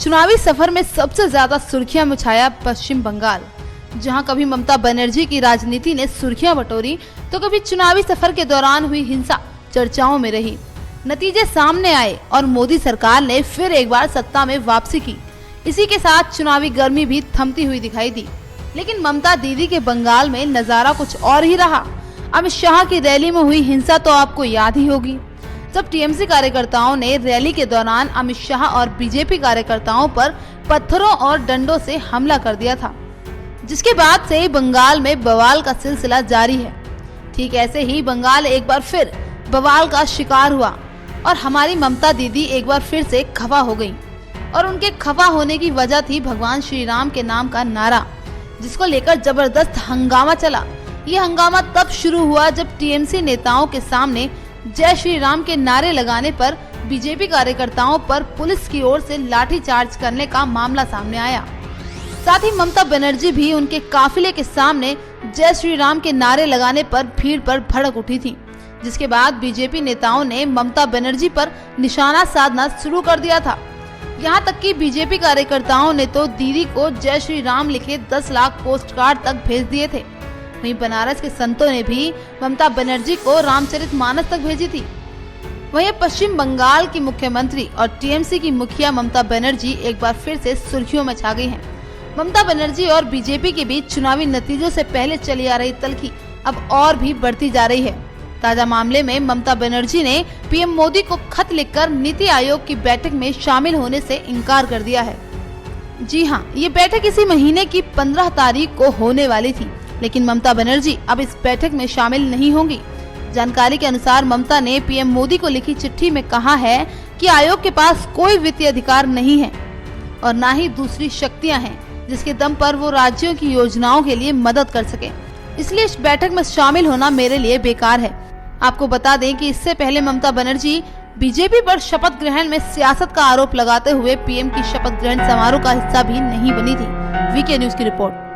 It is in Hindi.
चुनावी सफर में सबसे ज्यादा सुर्खियां में छाया पश्चिम बंगाल, जहां कभी ममता बनर्जी की राजनीति ने सुर्खियां बटोरी तो कभी चुनावी सफर के दौरान हुई हिंसा चर्चाओं में रही। नतीजे सामने आए और मोदी सरकार ने फिर एक बार सत्ता में वापसी की। इसी के साथ चुनावी गर्मी भी थमती हुई दिखाई दी। लेकिन ममता दीदी के बंगाल में नजारा कुछ और ही रहा। अमित शाह की रैली में हुई हिंसा तो आपको याद ही होगी, जब टीएमसी कार्यकर्ताओं ने रैली के दौरान अमित शाह और बीजेपी कार्यकर्ताओं पर पत्थरों और डंडों से हमला कर दिया था, जिसके बाद से बंगाल में बवाल का सिलसिला जारी है। ठीक ऐसे ही बंगाल एक बार फिर बवाल का शिकार हुआ और हमारी ममता दीदी एक बार फिर से खफा हो गयी। और उनके खफा होने की वजह थी भगवान श्री राम के नाम का नारा, जिसको लेकर जबरदस्त हंगामा चला। ये हंगामा तब शुरू हुआ जब टीएमसी नेताओं के सामने जय श्री राम के नारे लगाने पर बीजेपी कार्यकर्ताओं पर पुलिस की ओर से लाठीचार्ज करने का मामला सामने आया। साथ ही ममता बनर्जी भी उनके काफिले के सामने जय श्री राम के नारे लगाने पर भीड़ पर भड़क उठी थी, जिसके बाद बीजेपी नेताओं ने ममता बनर्जी पर निशाना साधना शुरू कर दिया था। यहाँ तक कि बीजेपी कार्यकर्ताओं ने तो दीदी को जय श्री राम लिखे 10 लाख पोस्ट कार्ड तक भेज दिए थे। वहीं बनारस के संतों ने भी ममता बनर्जी को रामचरितमानस तक भेजी थी। वहीं पश्चिम बंगाल की मुख्यमंत्री और टीएमसी की मुखिया ममता बनर्जी एक बार फिर से सुर्खियों में छा गई हैं। ममता बनर्जी और बीजेपी के बीच चुनावी नतीजों से पहले चली आ रही तल्खी अब और भी बढ़ती जा रही है। ताजा मामले में ममता बनर्जी ने पीएम मोदी को खत लिखकर नीति आयोग की बैठक में शामिल होने से इनकार कर दिया है। जी हाँ, ये बैठक इसी महीने की 15 तारीख को होने वाली थी, लेकिन ममता बनर्जी अब इस बैठक में शामिल नहीं होंगी। जानकारी के अनुसार ममता ने पीएम मोदी को लिखी चिट्ठी में कहा है कि आयोग के पास कोई वित्तीय अधिकार नहीं है और न ही दूसरी शक्तियां हैं जिसके दम पर वो राज्यों की योजनाओं के लिए मदद कर सके। इसलिए इस बैठक में शामिल होना मेरे लिए बेकार है। आपको बता दें कि इससे पहले ममता बनर्जी बीजेपी पर शपथ ग्रहण में सियासत का आरोप लगाते हुए पीएम की शपथ ग्रहण समारोह का हिस्सा भी नहीं बनी थी। वीके न्यूज की रिपोर्ट।